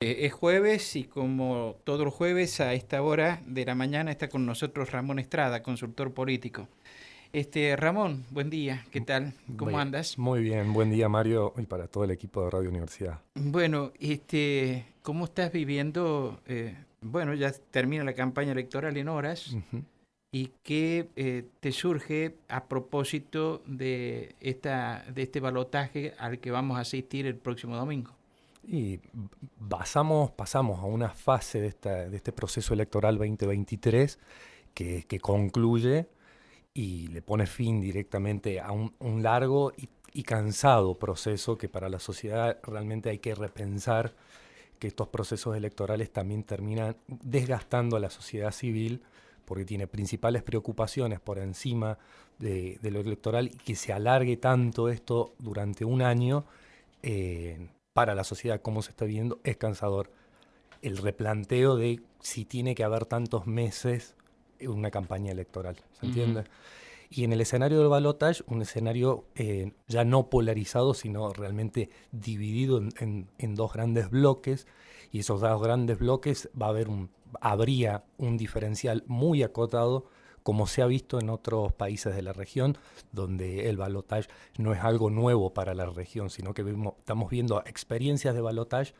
Es jueves y como todos los jueves a esta hora de la mañana está con nosotros Ramón Estrada, consultor político. Ramón, buen día, ¿qué tal? ¿Cómo Muy, andas? muy bien, buen día Mario y para todo el equipo de Radio Universidad. Bueno, ¿cómo estás viviendo? Bueno, ya termina la campaña electoral en horas Ujú. y qué te surge a propósito de de este balotaje al que vamos a asistir el próximo domingo. Y pasamos a una fase de este proceso electoral 2023 que concluye y le pone fin directamente a un largo y cansado proceso que para la sociedad realmente hay que repensar que estos procesos electorales también terminan desgastando a la sociedad civil porque tiene principales preocupaciones por encima de lo electoral y que se alargue tanto esto durante un año para la sociedad como se está viendo es cansador. El replanteo de si tiene que haber tantos meses en una campaña electoral, ¿se Ujú, entiende? Y en el escenario del balotage, un escenario ya no polarizado, sino realmente dividido en dos grandes bloques, y esos dos grandes bloques habría un diferencial muy acotado, como se ha visto en otros países de la región, donde el balotage no es algo nuevo para la región, sino que estamos viendo experiencias de balotage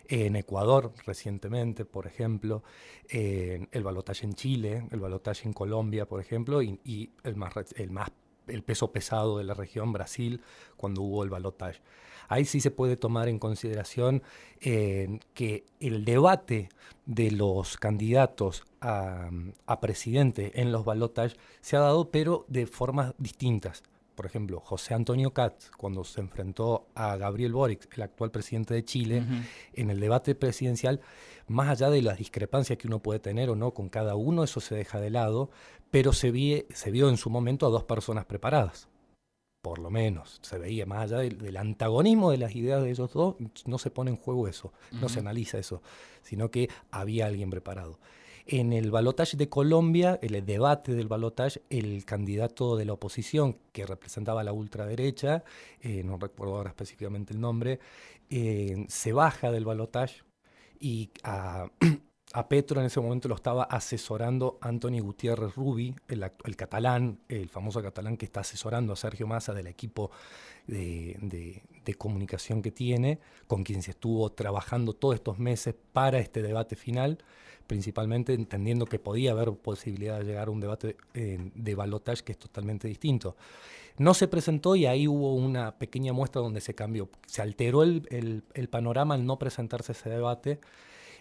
en Ecuador recientemente, por ejemplo, el balotaje en Chile, el balotaje en Colombia, por ejemplo, y el peso pesado de la región, Brasil, cuando hubo el balotaje. Ahí sí se puede tomar en consideración que el debate de los candidatos a presidente en los balotajes se ha dado, pero de formas distintas. Por ejemplo, José Antonio Katz, cuando se enfrentó a Gabriel Boric, el actual presidente de Chile, ujú. en el debate presidencial, más allá de las discrepancias que uno puede tener o no con cada uno, eso se deja de lado, pero se vio en su momento a dos personas preparadas. Por lo menos, se veía más allá del antagonismo de las ideas de ellos dos, no se pone en juego eso, no se Ujú. analiza eso, sino que había alguien preparado. En el balotaje de Colombia, en el debate del balotaje, el candidato de la oposición que representaba a la ultraderecha, no recuerdo ahora específicamente el nombre, se baja del balotaje y a Petro en ese momento lo estaba asesorando Anthony Gutiérrez Rubi, el catalán, el famoso catalán que está asesorando a Sergio Massa del equipo de comunicación que tiene, con quien se estuvo trabajando todos estos meses para este debate final, principalmente entendiendo que podía haber posibilidad de llegar a un debate de balotaje que es totalmente distinto. No se presentó y ahí hubo una pequeña muestra donde se cambió. Se alteró el panorama al no presentarse ese debate.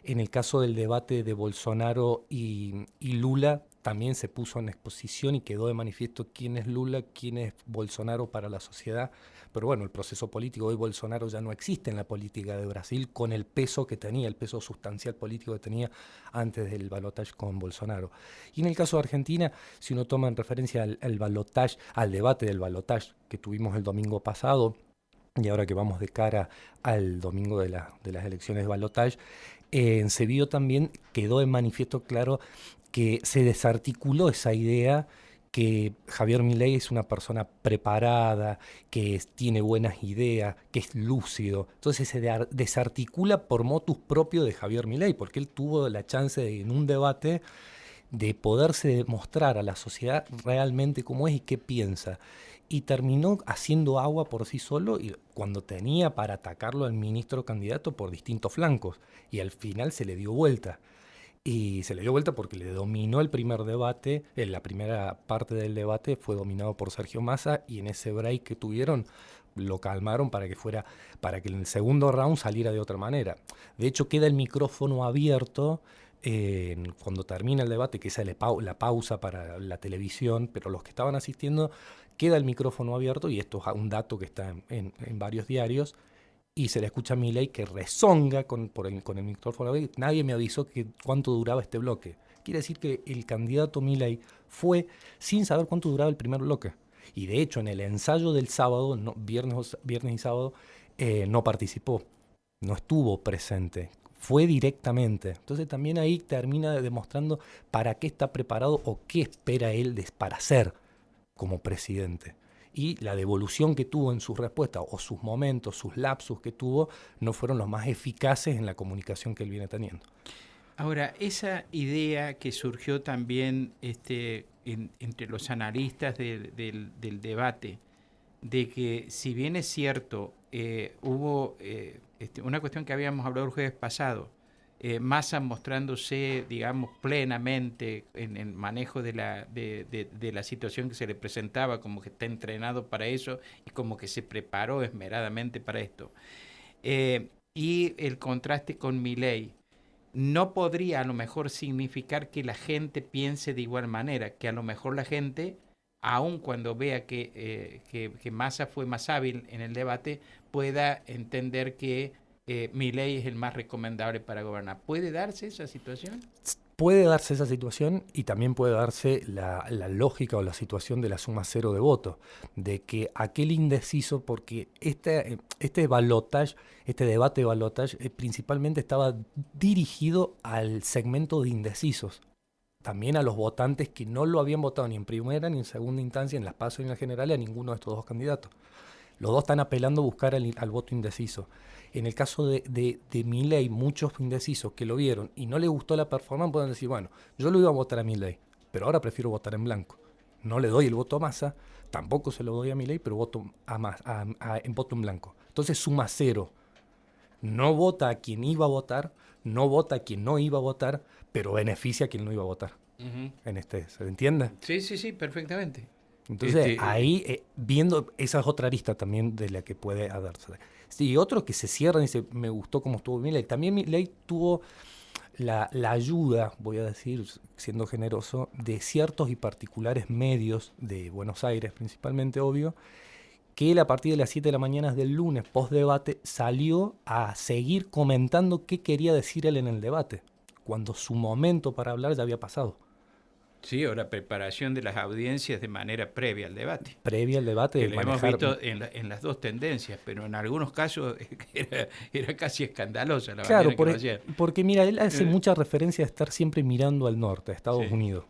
En el caso del debate de Bolsonaro y Lula, también se puso en exposición y quedó de manifiesto quién es Lula, quién es Bolsonaro para la sociedad. Pero bueno, el proceso político, hoy Bolsonaro ya no existe en la política de Brasil con el peso que tenía, el peso sustancial político que tenía antes del balotaje con Bolsonaro. Y en el caso de Argentina, si uno toma en referencia al balotaje, al debate del balotaje que tuvimos el domingo pasado, y ahora que vamos de cara al domingo de las elecciones de balotaje, en Sevilla también quedó en manifiesto claro que se desarticuló esa idea que Javier Milei es una persona preparada, tiene buenas ideas, que es lúcido. Entonces desarticula por motus propio de Javier Milei, porque él tuvo la chance en un debate de poderse demostrar a la sociedad realmente cómo es y qué piensa. Y terminó haciendo agua por sí solo y cuando tenía para atacarlo al ministro candidato por distintos flancos. Y al final se le dio vuelta. Y se le dio vuelta porque le dominó el primer debate, en la primera parte del debate fue dominado por Sergio Massa y en ese break que tuvieron lo calmaron para que en el segundo round saliera de otra manera. De hecho, queda el micrófono abierto cuando termina el debate, que esa es la pausa para la televisión, pero los que estaban asistiendo, queda el micrófono abierto, y esto es un dato que está en varios diarios, y se le escucha a Milei que rezonga con el micrófono abierto. Nadie me avisó cuánto duraba este bloque. Quiere decir que el candidato Milei fue sin saber cuánto duraba el primer bloque. Y de hecho, en el ensayo del sábado, no, viernes y sábado, no participó, no estuvo presente, fue directamente. Entonces también ahí termina demostrando para qué está preparado o qué espera él para ser como presidente. y la devolución que tuvo en sus respuestas o sus momentos, sus lapsus que tuvo, no fueron los más eficaces en la comunicación que él viene teniendo. Ahora, esa idea que surgió también entre los analistas del debate, de que si bien es cierto, hubo una cuestión que habíamos hablado el jueves pasado, Massa mostrándose, digamos, plenamente en el manejo de la situación que se le presentaba, como que está entrenado para eso y como que se preparó esmeradamente para esto. Y el contraste con Milei no podría a lo mejor significar que la gente piense de igual manera, que a lo mejor la gente, aun cuando vea que Massa fue más hábil en el debate, pueda entender que Milei es el más recomendable para gobernar. ¿Puede darse esa situación? Puede darse esa situación y también puede darse la lógica o la situación de la suma cero de votos, de que aquel indeciso, porque este balotage, este debate de balotage, principalmente estaba dirigido al segmento de indecisos, también a los votantes que no lo habían votado ni en primera ni en segunda instancia, en las PASO ni en la general, a ninguno de estos dos candidatos. Los dos están apelando a buscar al voto indeciso. En el caso de Milei, muchos indecisos que lo vieron y no les gustó la performance pueden decir, bueno, yo lo iba a votar a Milei, pero ahora prefiero votar en blanco. No le doy el voto a Massa, tampoco se lo doy a Milei, pero voto en voto en blanco. Entonces suma cero. No vota a quien iba a votar, no vota a quien no iba a votar, pero beneficia a quien no iba a votar. ¿Se entiende? Sí, perfectamente. Entonces ahí, viendo, esa es otra arista también de la que puede darse. Sí, otros que se cierran y dicen, me gustó cómo estuvo Milei. También Milei tuvo la ayuda, voy a decir, siendo generoso, de ciertos y particulares medios de Buenos Aires, principalmente, obvio, que él a partir de las 7 de la mañana del lunes, post-debate, salió a seguir comentando qué quería decir él en el debate, cuando su momento para hablar ya había pasado. Sí, o la preparación de las audiencias de manera previa al debate. Previa al debate. Que lo hemos visto en las dos tendencias, pero en algunos casos era casi escandalosa la manera que lo hacían. Porque mira, él hace mucha referencia a estar siempre mirando al norte, a Estados Unidos.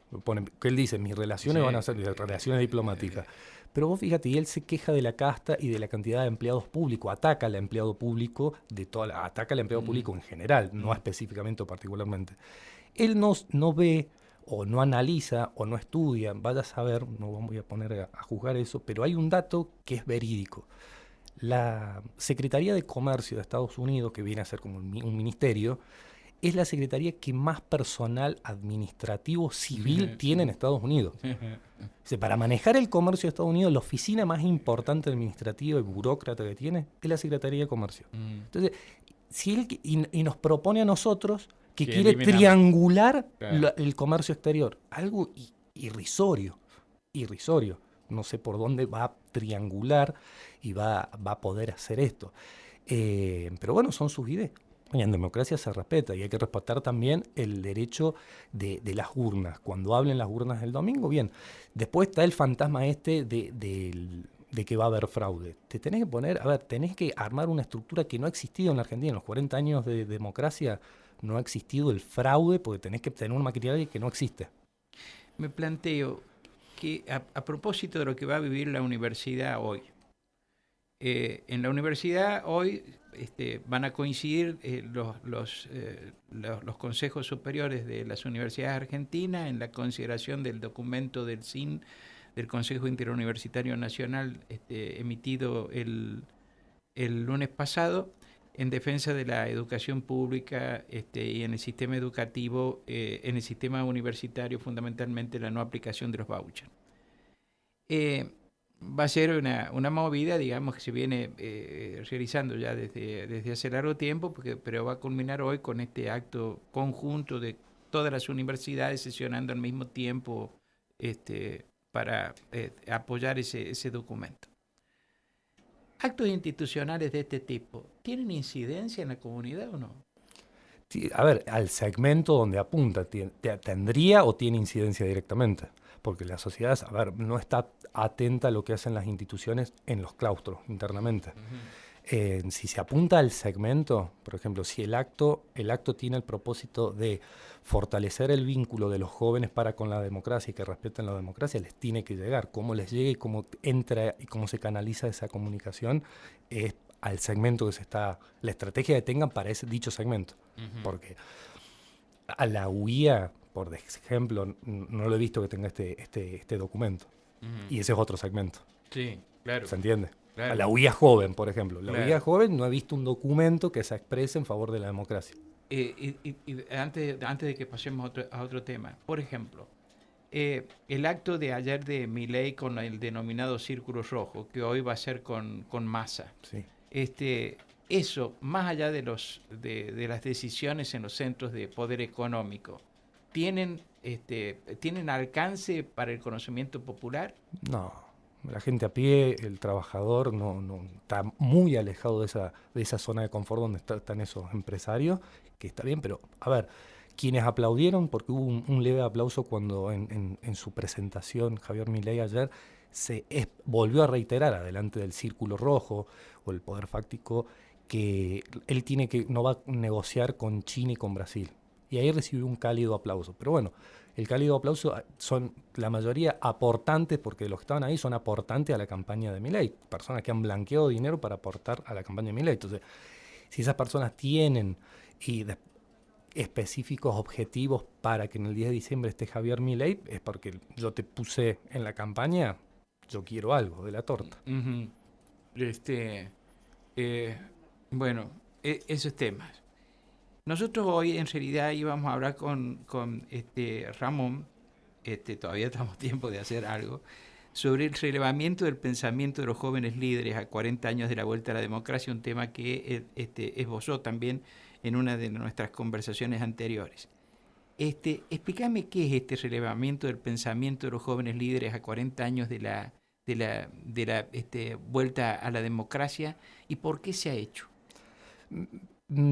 Que él dice, mis relaciones van a ser relaciones diplomáticas. Pero vos fíjate, y él se queja de la casta y de la cantidad de empleados públicos, ataca al empleado público, ataca al empleado público en general, no específicamente o particularmente. Él no ve o no analiza o no estudia, vaya a saber, no voy a poner a juzgar eso, pero hay un dato que es verídico. La Secretaría de Comercio de Estados Unidos, que viene a ser como un ministerio, es la secretaría que más personal administrativo civil tiene en Estados Unidos. O sea, para manejar el comercio de Estados Unidos, la oficina más importante administrativa y burócrata que tiene es la Secretaría de Comercio. Entonces, si él y nos propone a nosotros que quiere triangular el comercio exterior, algo irrisorio. No sé por dónde va a triangular y va a poder hacer esto. Pero bueno, son sus ideas. Y en democracia se respeta y hay que respetar también el derecho de las urnas. Cuando hablen las urnas el domingo, bien. Después está el fantasma de que va a haber fraude. Te tenés que poner, tenés que armar una estructura que no ha existido en la Argentina. En los 40 años de democracia no ha existido el fraude porque tenés que tener un maquinaria que no existe. Me planteo que a propósito de lo que va a vivir la universidad hoy, en la universidad hoy van a coincidir los consejos superiores de las universidades argentinas en la consideración del documento del CIN, del Consejo Interuniversitario Nacional, emitido el lunes pasado, en defensa de la educación pública y en el sistema educativo, en el sistema universitario, fundamentalmente la no aplicación de los vouchers. Va a ser una movida, digamos, que se viene realizando ya desde hace largo tiempo, pero va a culminar hoy con este acto conjunto de todas las universidades sesionando al mismo tiempo para apoyar ese documento. ¿Actos institucionales de este tipo tienen incidencia en la comunidad o no? A ver, al segmento donde apunta, ¿tendría o tiene incidencia directamente? Porque la sociedad, no está atenta a lo que hacen las instituciones en los claustros internamente. Si se apunta al segmento, por ejemplo, si el acto tiene el propósito de fortalecer el vínculo de los jóvenes para con la democracia y que respeten la democracia, les tiene que llegar. Cómo les llega y cómo entra y cómo se canaliza esa comunicación es al segmento que la estrategia que tengan para ese dicho segmento. Porque a la UIA, por ejemplo, no lo he visto que tenga este documento. Y ese es otro segmento. Sí, claro. ¿Se entiende? Claro. A la UIA joven, por ejemplo. La Claro. UIA joven no ha visto un documento que se exprese en favor de la democracia. Y antes de que pasemos a otro tema, por ejemplo, el acto de ayer de Milei con el denominado Círculo Rojo, que hoy va a ser con Massa, Sí. Eso, más allá de las decisiones en los centros de poder económico, ¿tienen alcance para el conocimiento popular? No, la gente a pie, el trabajador, no está muy alejado de esa zona de confort donde están esos empresarios, que está bien, pero a ver, quienes aplaudieron, porque hubo un leve aplauso cuando en su presentación Javier Milei ayer volvió a reiterar adelante del Círculo Rojo o el Poder Fáctico que él no va a negociar con China y con Brasil. Y ahí recibió un cálido aplauso. Pero bueno, el cálido aplauso son la mayoría aportantes, porque los que estaban ahí son aportantes a la campaña de Milei, personas que han blanqueado dinero para aportar a la campaña de Milei. Entonces, si esas personas tienen específicos objetivos para que en el 10 de diciembre esté Javier Milei, es porque yo te puse en la campaña, yo quiero algo de la torta. Uh-huh. Bueno, esos temas. Nosotros hoy en realidad íbamos a hablar con Ramón, todavía estamos a tiempo de hacer algo, sobre el relevamiento del pensamiento de los jóvenes líderes a 40 años de la vuelta a la democracia, un tema que esbozó también en una de nuestras conversaciones anteriores. Explícame qué es este relevamiento del pensamiento de los jóvenes líderes a 40 años de la vuelta a la democracia y por qué se ha hecho.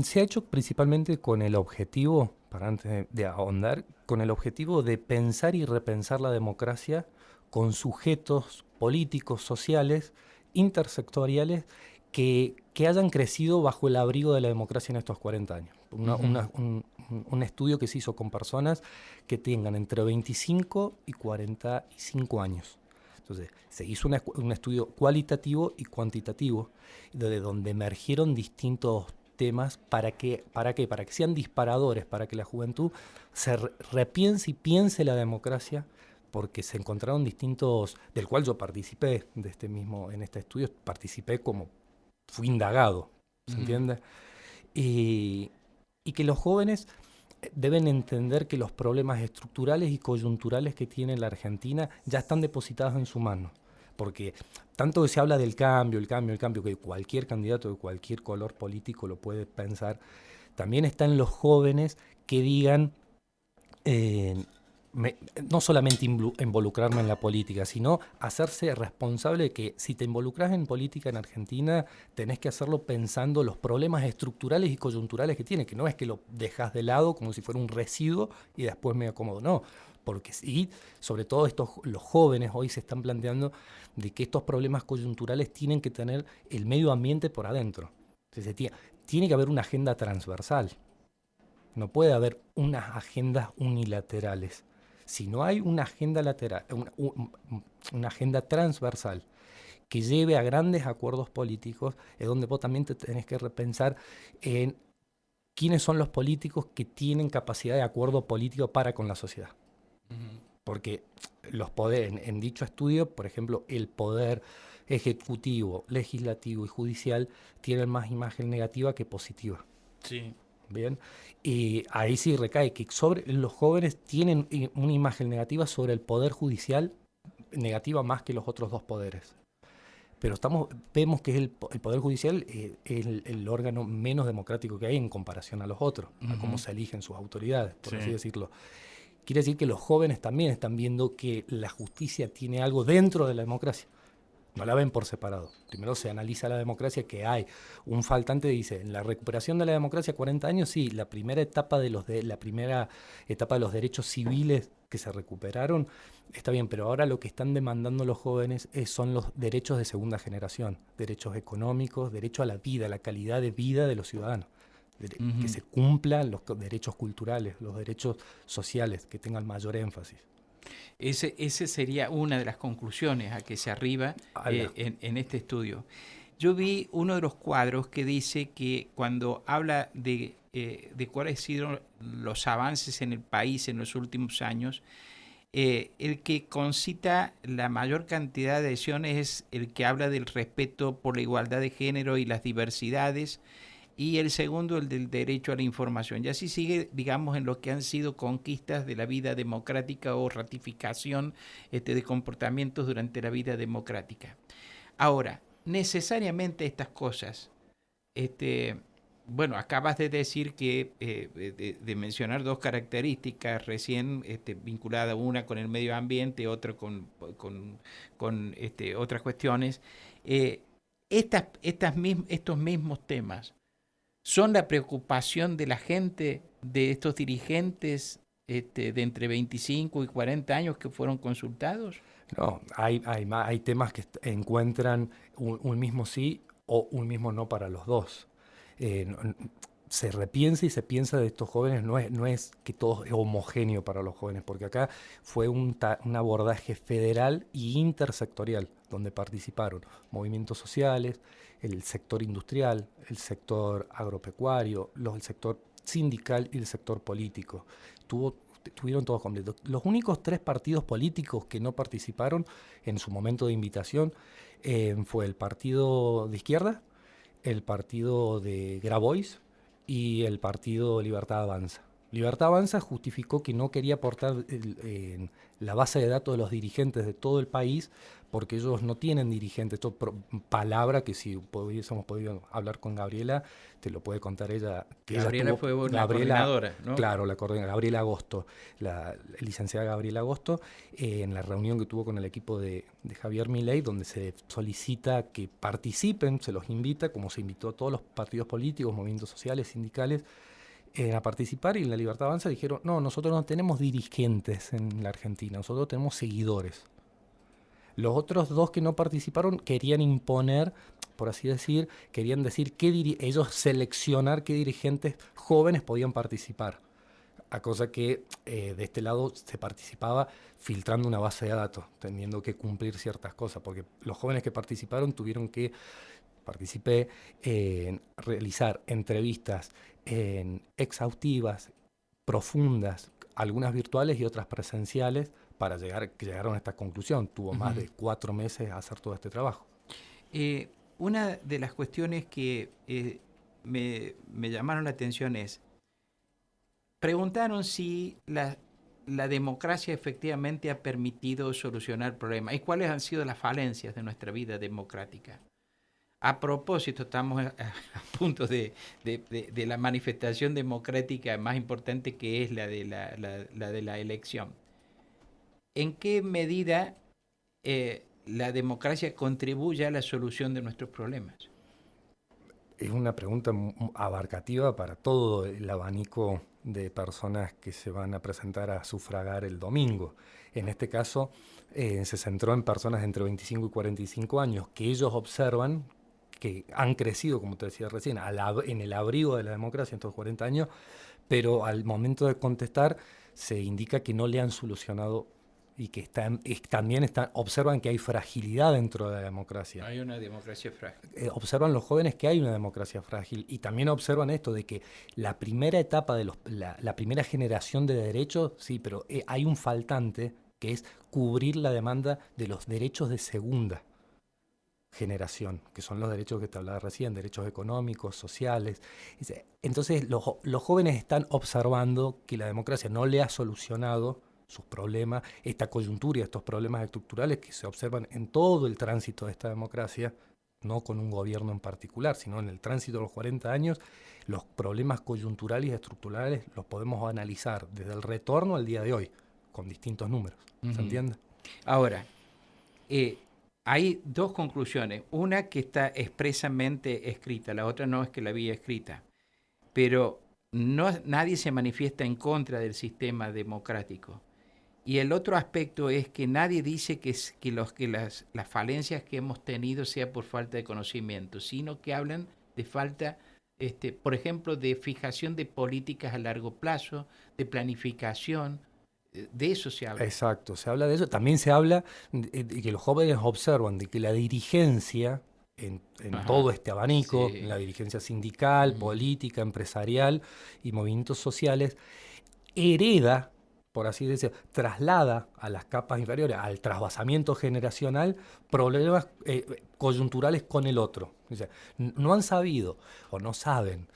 Se ha hecho principalmente con el objetivo, para antes de ahondar, con el objetivo de pensar y repensar la democracia con sujetos políticos, sociales, intersectoriales, que hayan crecido bajo el abrigo de la democracia en estos 40 años. Un estudio que se hizo con personas que tengan entre 25 y 45 años. Entonces, se hizo un estudio cualitativo y cuantitativo, de donde emergieron distintos temas para que sean disparadores, para que la juventud se repiense y piense la democracia, porque se encontraron distintos, del cual yo participé en este estudio, fui indagado, ¿se entiende? Y que los jóvenes deben entender que los problemas estructurales y coyunturales que tiene la Argentina ya están depositados en su mano. Porque tanto que se habla del cambio, que cualquier candidato de cualquier color político lo puede pensar, también está en los jóvenes que digan, no solamente involucrarme en la política, sino hacerse responsable de que si te involucras en política en Argentina, tenés que hacerlo pensando los problemas estructurales y coyunturales que tiene, que no es que lo dejas de lado como si fuera un residuo y después me acomodo, no. Porque sí, sobre todo los jóvenes hoy se están planteando de que estos problemas coyunturales tienen que tener el medio ambiente por adentro. Entonces, tiene que haber una agenda transversal. No puede haber unas agendas unilaterales. Si no hay una agenda lateral, una agenda transversal que lleve a grandes acuerdos políticos, es donde vos también te tenés que repensar en quiénes son los políticos que tienen capacidad de acuerdo político para con la sociedad. Porque los poderes, en dicho estudio, por ejemplo, el poder ejecutivo, legislativo y judicial tienen más imagen negativa que positiva. Sí. Bien, y ahí sí recae que los jóvenes tienen una imagen negativa sobre el poder judicial, negativa más que los otros dos poderes. Pero vemos que el poder judicial es el órgano menos democrático que hay en comparación a los otros, a cómo se eligen sus autoridades, por así decirlo. Quiere decir que los jóvenes también están viendo que la justicia tiene algo dentro de la democracia. no la ven por separado. Primero se analiza la democracia, que hay un faltante, dice, en la recuperación de la democracia, 40 años, sí, la primera etapa de los derechos civiles que se recuperaron, está bien, pero ahora lo que están demandando los jóvenes son los derechos de segunda generación, derechos económicos, derecho a la vida, la calidad de vida de los ciudadanos. Que se cumplan los derechos culturales, los derechos sociales, que tengan mayor énfasis. Ese sería una de las conclusiones a que se arriba en este estudio. Yo vi uno de los cuadros que dice que cuando habla de cuáles han sido los avances en el país en los últimos años, el que concita la mayor cantidad de adhesiones es el que habla del respeto por la igualdad de género y las diversidades, y el segundo, el del derecho a la información. Y así sigue, digamos, en lo que han sido conquistas de la vida democrática o ratificación de comportamientos durante la vida democrática. Ahora, necesariamente estas cosas, bueno, acabas de decir que, de mencionar dos características recién vinculadas, una con el medio ambiente, otra con otras cuestiones. Estos mismos temas son la preocupación de la gente, de estos dirigentes de entre 25 y 40 años que fueron consultados. No, hay temas que encuentran un mismo sí o un mismo no para los dos. Se repiensa y se piensa de estos jóvenes, no es que todo es homogéneo para los jóvenes, porque acá fue un abordaje federal e intersectorial, donde participaron movimientos sociales, el sector industrial, el sector agropecuario, el sector sindical y el sector político. Tuvieron todos completos. Los únicos 3 partidos políticos que no participaron en su momento de invitación fue el partido de izquierda, el partido de Grabois y el partido Libertad Avanza. Libertad Avanza justificó que no quería aportar la base de datos de los dirigentes de todo el país porque ellos no tienen dirigentes. Esto palabra que si hubiésemos podido hablar con Gabriela, te lo puede contar ella. Que Gabriela fue una coordinadora, ¿no? Claro, la coordinadora, Gabriela Agosto, la licenciada Gabriela Agosto, en la reunión que tuvo con el equipo de Javier Milei, donde se solicita que participen, se los invita, como se invitó a todos los partidos políticos, movimientos sociales, sindicales, a participar, y en la Libertad Avanza dijeron, no, nosotros no tenemos dirigentes en la Argentina, nosotros tenemos seguidores. Los otros 2 que no participaron querían imponer, por así decir, querían decir ellos seleccionar qué dirigentes jóvenes podían participar. A cosa que de este lado se participaba filtrando una base de datos, teniendo que cumplir ciertas cosas, porque los jóvenes que participaron tuvieron que realizar entrevistas exhaustivas, profundas, algunas virtuales y otras presenciales, para llegaron a esta conclusión. Tuvo más de 4 meses a hacer todo este trabajo. Una de las cuestiones que me llamaron la atención es, preguntaron si la democracia efectivamente ha permitido solucionar problemas y cuáles han sido las falencias de nuestra vida democrática. A propósito, estamos a punto de la manifestación democrática más importante, que es la de la elección. ¿En qué medida la democracia contribuye a la solución de nuestros problemas? Es una pregunta abarcativa para todo el abanico de personas que se van a presentar a sufragar el domingo. En este caso, se centró en personas entre 25 y 45 años, que ellos observan que han crecido, como te decía recién, en el abrigo de la democracia en estos 40 años, pero al momento de contestar se indica que no le han solucionado y que también observan que hay fragilidad dentro de la democracia. Hay una democracia frágil. Observan los jóvenes que hay una democracia frágil, y también observan esto de que la primera etapa de la primera generación de derechos, sí, pero hay un faltante que es cubrir la demanda de los derechos de segunda generación, que son los derechos que te hablaba recién, derechos económicos, sociales. Entonces los jóvenes están observando que la democracia no le ha solucionado sus problemas, esta coyuntura y estos problemas estructurales que se observan en todo el tránsito de esta democracia, no con un gobierno en particular, sino en el tránsito de los 40 años. Los problemas coyunturales y estructurales los podemos analizar desde el retorno al día de hoy, con distintos números. ¿Se entiende? Ahora, hay dos conclusiones. Una que está expresamente escrita, la otra no es que la había escrita. Pero nadie se manifiesta en contra del sistema democrático. Y el otro aspecto es que nadie dice que las falencias que hemos tenido sea por falta de conocimiento, sino que hablan de falta, por ejemplo, de fijación de políticas a largo plazo, de planificación. De eso se habla. Exacto, se habla de eso. También se habla de que los jóvenes observan de que la dirigencia, en todo este abanico, Sí. la dirigencia sindical, política, empresarial y movimientos sociales, hereda, por así decirlo, traslada a las capas inferiores, al trasvasamiento generacional, problemas coyunturales con el otro. O sea, no han sabido o no saben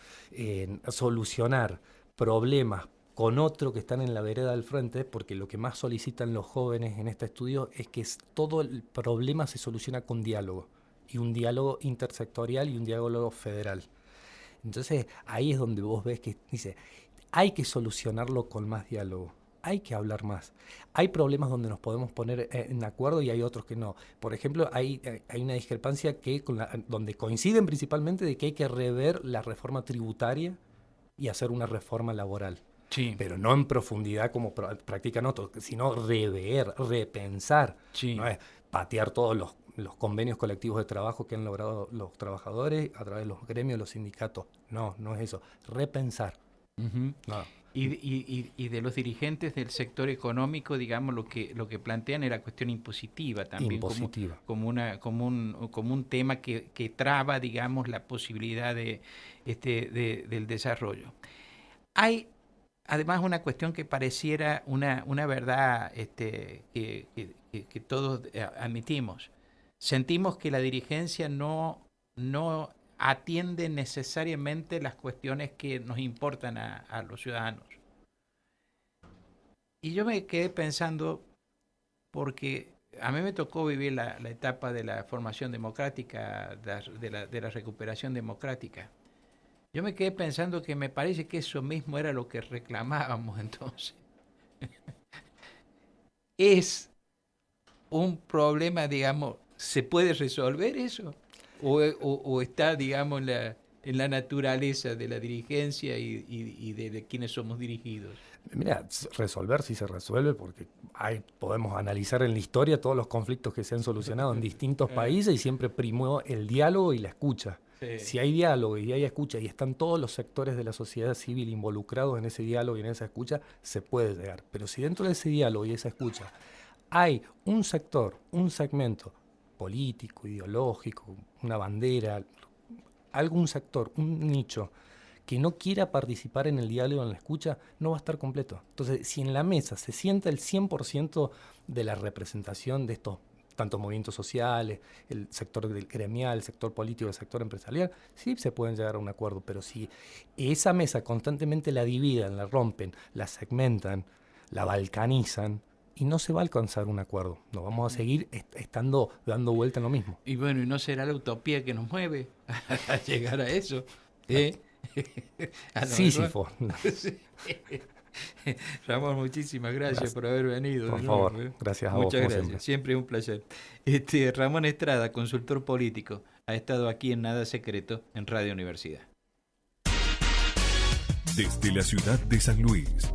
solucionar problemas con otro que están en la vereda del frente, porque lo que más solicitan los jóvenes en este estudio es que todo el problema se soluciona con diálogo, y un diálogo intersectorial y un diálogo federal. Entonces ahí es donde vos ves que dice, hay que solucionarlo con más diálogo, hay que hablar más. Hay problemas donde nos podemos poner en acuerdo y hay otros que no. Por ejemplo, hay una discrepancia donde coinciden principalmente de que hay que rever la reforma tributaria y hacer una reforma laboral. Sí. Pero no en profundidad como practican otros, sino rever, repensar. Sí. No es patear todos los convenios colectivos de trabajo que han logrado los trabajadores a través de los gremios, los sindicatos. No es eso. Repensar. Uh-huh. No. Y de los dirigentes del sector económico, digamos, lo que plantean era cuestión impositiva también. Impositiva. Como un tema que traba, digamos, la posibilidad del desarrollo. Hay además una cuestión que pareciera una verdad que todos admitimos. Sentimos que la dirigencia no atiende necesariamente las cuestiones que nos importan a los ciudadanos. Y yo me quedé pensando, porque a mí me tocó vivir la etapa de la formación democrática, de la recuperación democrática. Yo me quedé pensando que me parece que eso mismo era lo que reclamábamos entonces. Es un problema, digamos, ¿se puede resolver eso? ¿O está, digamos, en la naturaleza de la dirigencia y de quienes somos dirigidos? Mira, resolver sí se resuelve porque podemos analizar en la historia todos los conflictos que se han solucionado en distintos países y siempre primó el diálogo y la escucha. Sí. Si hay diálogo y hay escucha y están todos los sectores de la sociedad civil involucrados en ese diálogo y en esa escucha, se puede llegar. Pero si dentro de ese diálogo y esa escucha hay un sector, un segmento político, ideológico, una bandera, algún sector, un nicho que no quiera participar en el diálogo, en la escucha, no va a estar completo. Entonces, si en la mesa se sienta el 100% de la representación de estos tantos movimientos sociales, el sector gremial, el sector político, el sector empresarial, sí se pueden llegar a un acuerdo, pero si esa mesa constantemente la dividen, la rompen, la segmentan, la balcanizan, y no se va a alcanzar un acuerdo. Nos vamos a seguir dando vuelta en lo mismo. Y bueno, ¿y no será la utopía que nos mueve a llegar a eso? Sísifo. Ramón, muchísimas gracias por haber venido. Por favor, gracias a vos. Muchas gracias, siempre es un placer. Ramón Estrada, consultor político, ha estado aquí en Nada Secreto en Radio Universidad. Desde la ciudad de San Luis,